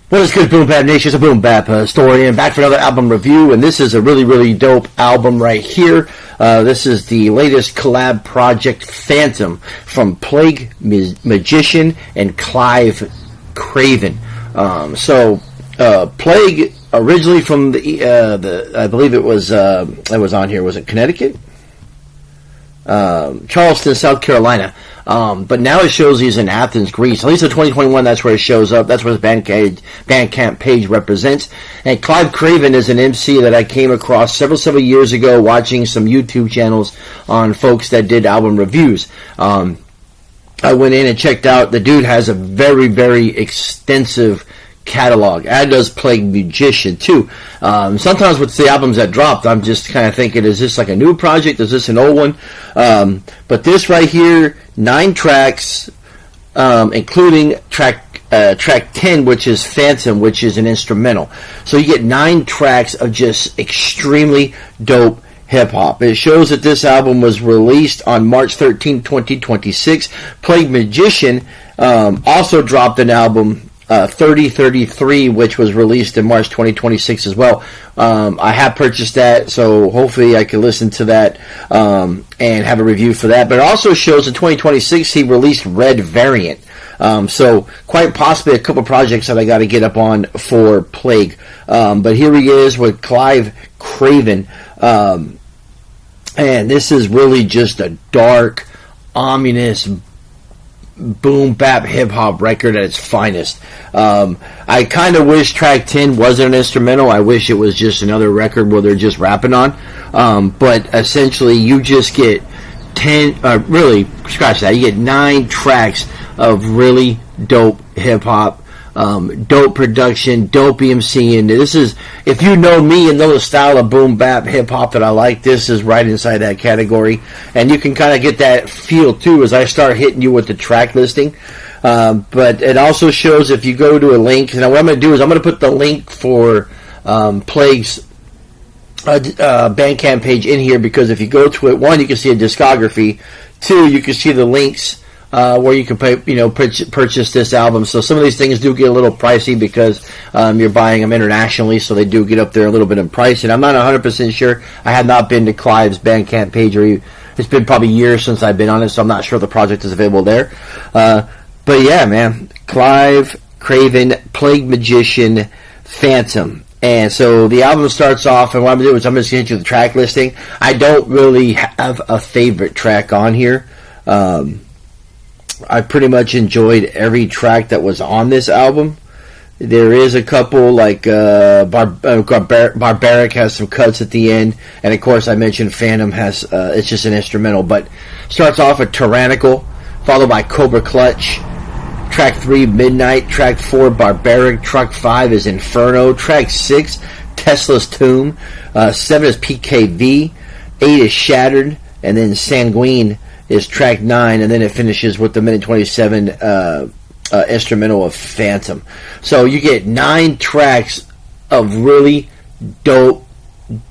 What is good, Boom Bap Nation? It's a Boom Bap historian back for another album review, and this is a really, really dope album right here. This is the latest collab project, Phantom, from Plague Magician and Klive Kraven. Plague originally from the I believe it was on here. Was it Connecticut? Charleston, South Carolina. But now it shows he's in Athens, Greece. At least in 2021, that's where it shows up. That's where his Bandcamp page represents. And Klive Kraven is an MC that I came across several years ago watching some YouTube channels on folks that did album reviews. I went in and checked out. The dude has a very, very extensive catalog, as does Plague Magician too. Sometimes with the albums that dropped, I'm just kind of thinking, is this like a new project? Is this an old one? But this right here, 9 tracks, including track 10, which is Phantom, which is an instrumental. So you get 9 tracks of just extremely dope hip-hop. It shows that this album was released on March 13, 2026. Plague Magician also dropped an album, 3033, which was released in March 2026 as well. I have purchased that, so hopefully I can listen to that and have a review for that. But it also shows in 2026 he released Red Variant. So quite possibly a couple projects that I got to get up on for Plague. But here he is with Klive Kraven. And this is really just a dark, ominous, boom bap hip hop record at its finest. I kind of wish track 10 wasn't an instrumental. I wish it was just another record where they're just rapping on. But essentially, you just get 10. Really, scratch that. You get 9 tracks of really dope hip hop. Dope production, dope EMCing. This is, if you know me and know the style of boom bap hip hop that I like, this is right inside that category. And you can kind of get that feel too as I start hitting you with the track listing. But it also shows, if you go to a link, and what I'm going to do is I'm going to put the link for Plague's Bandcamp page in here, because if you go to it, 1, you can see a discography. 2, you can see the links where you can purchase this album. So some of these things do get a little pricey because you're buying them internationally, so they do get up there a little bit in price. And I'm not 100% sure. I have not been to Klive's Bandcamp page, or it's been probably years since I've been on it, so I'm not sure the project is available there. But yeah, man, Klive Kraven, Plague Magician, Phantom. And so the album starts off, and what I'm going to do is I'm just going to hit you with the track listing. I don't really have a favorite track on here. I pretty much enjoyed every track that was on this album. There is a couple, like Barbaric has some cuts at the end, and of course I mentioned Phantom has, it's just an instrumental, but starts off with Tyrannical, followed by Cobra Clutch. Track 3, Midnight. Track 4, Barbaric. Track 5 is Inferno. Track 6, Tesla's Tomb. 7 is PKV. 8 is Shattered, and then Sanguine is track 9, and then it finishes with the minute 27 instrumental of Phantom. So you get 9 tracks of really dope,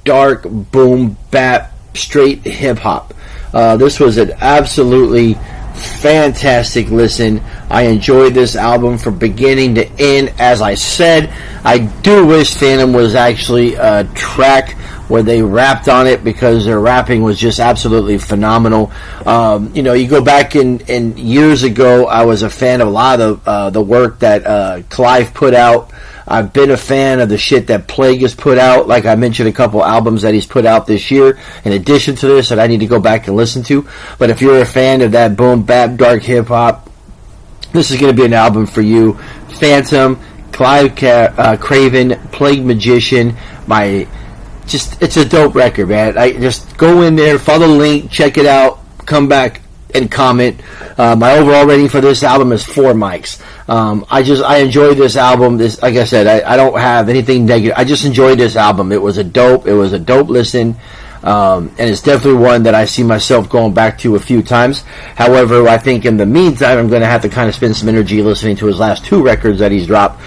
dark, boom, bap, straight hip hop. This was an absolutely fantastic listen. I enjoyed this album from beginning to end. As I said, I do wish Phantom was actually a track where they rapped on it, because their rapping was just absolutely phenomenal. You go back in years ago, I was a fan of a lot of the work that Klive put out. I've been a fan of the shit that Plague has put out. Like I mentioned, a couple albums that he's put out this year, in addition to this, that I need to go back and listen to. But if you're a fan of that boom bap dark hip hop, this is going to be an album for you. Phantom, Klive Kraven, Plague Magician, it's a dope record, man. I just go in there, follow the link, check it out, come back and comment. My overall rating for this album is 4 mics. I enjoyed this album. Like I said, I don't have anything negative. I just enjoyed this album. It was a dope listen. And it's definitely one that I see myself going back to a few times. However, I think in the meantime, I'm going to have to kind of spend some energy listening to his last 2 records that he's dropped.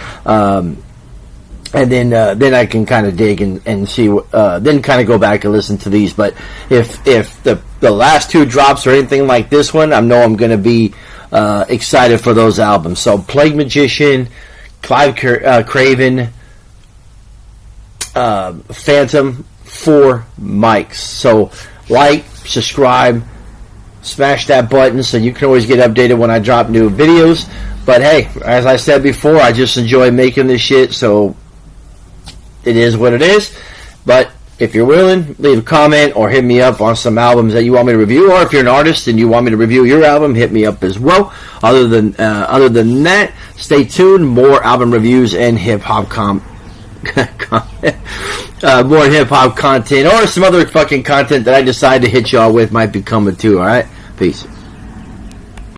And then I can kind of dig and see, then kind of go back and listen to these. But if the last 2 drops or anything like this one, I know I'm going to be excited for those albums. So Plague Magician, Klive Kraven, Phantom, 4 mics. So like, subscribe, smash that button so you can always get updated when I drop new videos. But hey, as I said before, I just enjoy making this shit, so it is what it is. But if you're willing, leave a comment or hit me up on some albums that you want me to review, or if you're an artist and you want me to review your album, hit me up as well. Other than that, stay tuned. More album reviews and hip hop more hip hop content, or some other fucking content that I decide to hit y'all with might be coming too. All right, peace.